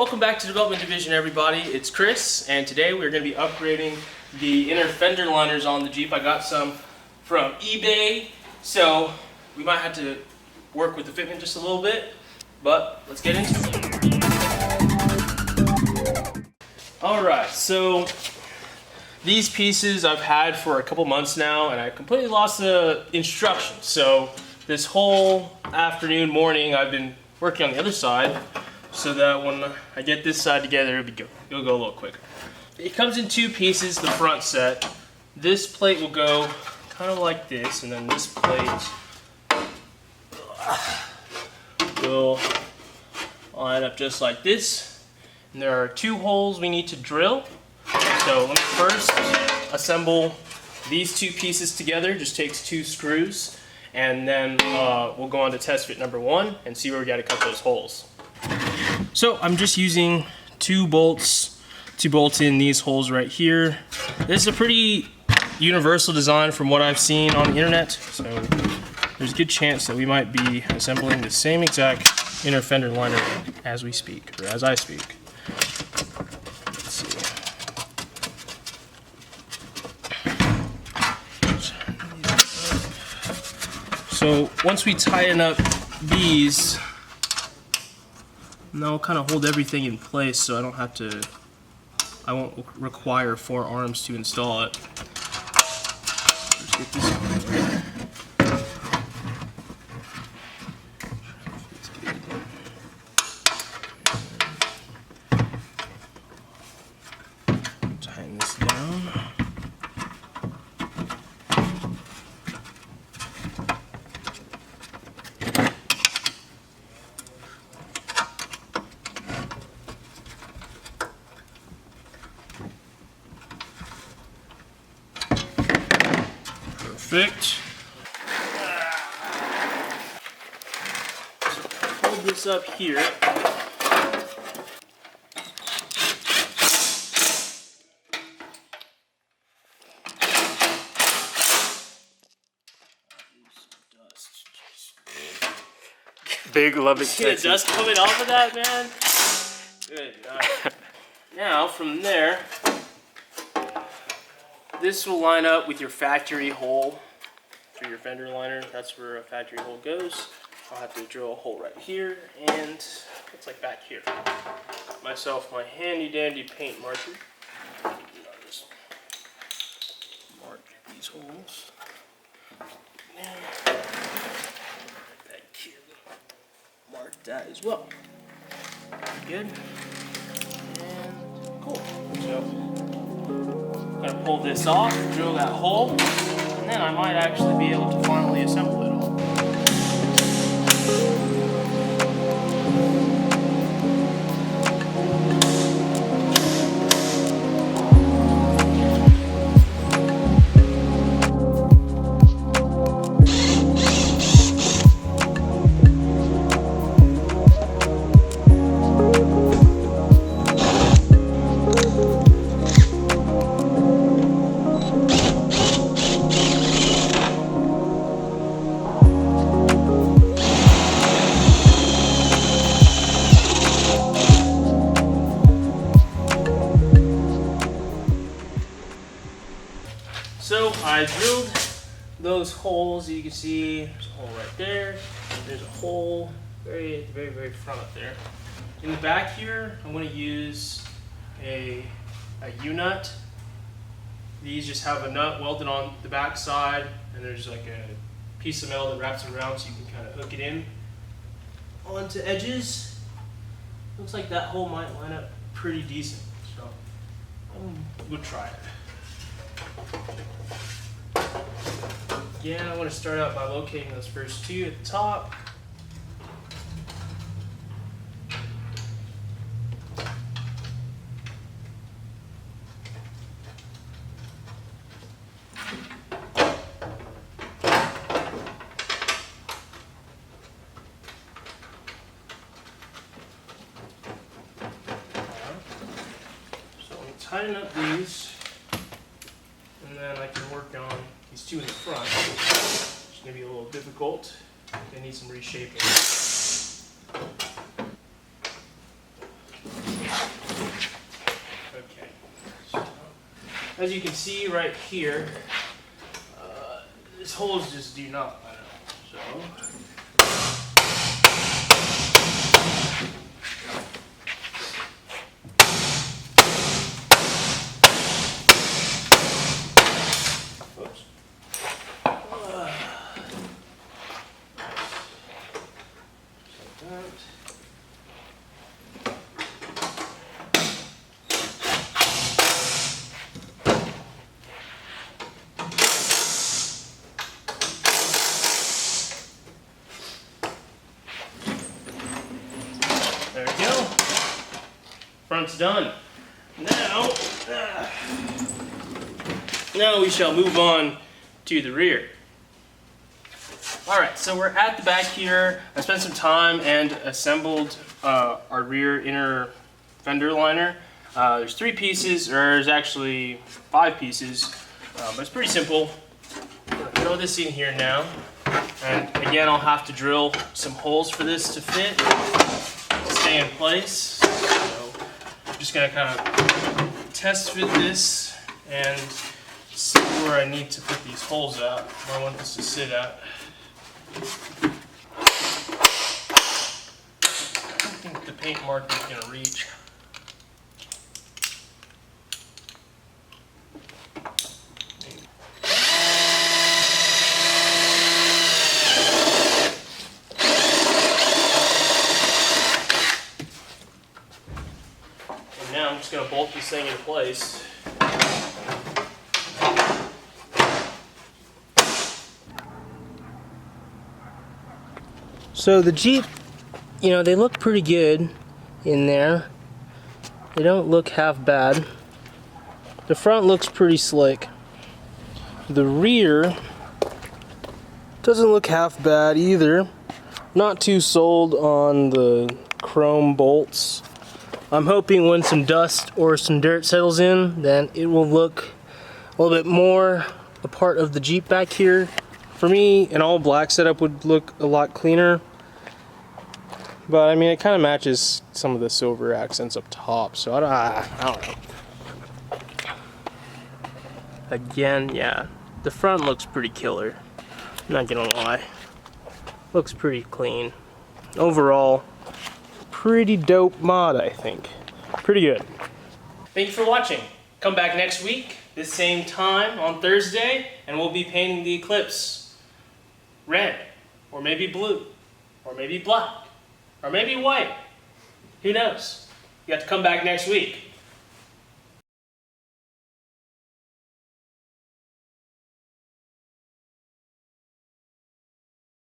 Welcome back to Development Division, everybody. It's Chris, and today we're going to be upgrading the inner fender liners on the Jeep. I got some from eBay, so we might have to work with the fitment just a little bit, but let's get into it. Alright, so these pieces I've had for a couple months now, and I completely lost the instructions. So this whole afternoon, morning, I've been working on the other side, so that when I get this side together, it'll go a little quicker. It comes in two pieces, the front set. This plate will go kind of like this, and then this plate will line up just like this. And there are two holes we need to drill. So let me first assemble these two pieces together. Just takes 2 screws, and then we'll go on to test fit number 1 and see where we got to cut those holes. So I'm just using 2 bolts to bolt in these holes right here. This is a pretty universal design from what I've seen on the internet, so there's a good chance that we might be assembling the same exact inner fender liner as we speak, or as I speak. Let's see. So once we tighten up these, and that'll kind of hold everything in place, so I won't require 4 arms to install it. Let's get this going. Tighten this down. Perfect. So hold this up here. Big Lubbock, Texas. See the dust coming off of that, man? Good God. Now from there, this will line up with your factory hole for your fender liner. That's where a factory hole goes. I'll have to drill a hole right here, and looks like back here. Got myself my handy dandy paint marker. I'll just mark these holes. Back here. Mark that as well. Good. And cool. So I'm going to pull this off, drill that hole, and then I might actually be able to finally assemble it all. So I drilled those holes. You can see there's a hole right there. There's a hole at the very front up there. In the back here, I'm going to use a U-nut. These just have a nut welded on the back side, and there's like a piece of metal that wraps it around so you can kind of hook it in onto edges. Looks like that hole might line up pretty decent, so we'll try it. Again, I want to start out by locating those first 2 at the top. So I'm tighten up these, and then I can work on these 2 in the front. It's going to be a little difficult. They need some reshaping. as you can see right here, these holes just do not line up. So. There we go. Front's done. Now we shall move on to the rear. Alright, so we're at the back here. I spent some time and assembled our rear inner fender liner. There's 3 pieces, or there's actually 5 pieces, but it's pretty simple. I'm gonna throw this in here now. And again, I'll have to drill some holes for this to fit, stay in place. So I'm just gonna kind of test fit this and see where I need to put these holes at, where I want this to sit at. I don't think the paint marker is gonna reach. Now I'm just going to bolt this thing in place. So the Jeep, you know, they look pretty good in there. They don't look half bad. The front looks pretty slick. The rear doesn't look half bad either. Not too sold on the chrome bolts. I'm hoping when some dust or some dirt settles in, then it will look a little bit more a part of the Jeep back here. For me, an all black setup would look a lot cleaner. But I mean, it kind of matches some of the silver accents up top, so I don't know. Again, yeah, the front looks pretty killer. I'm not gonna lie. Looks pretty clean. Overall, pretty dope mod, I think. Pretty good. Thank you for watching. Come back next week, this same time on Thursday, and we'll be painting the Eclipse red, or maybe blue, or maybe black, or maybe white. Who knows? You have to come back next week.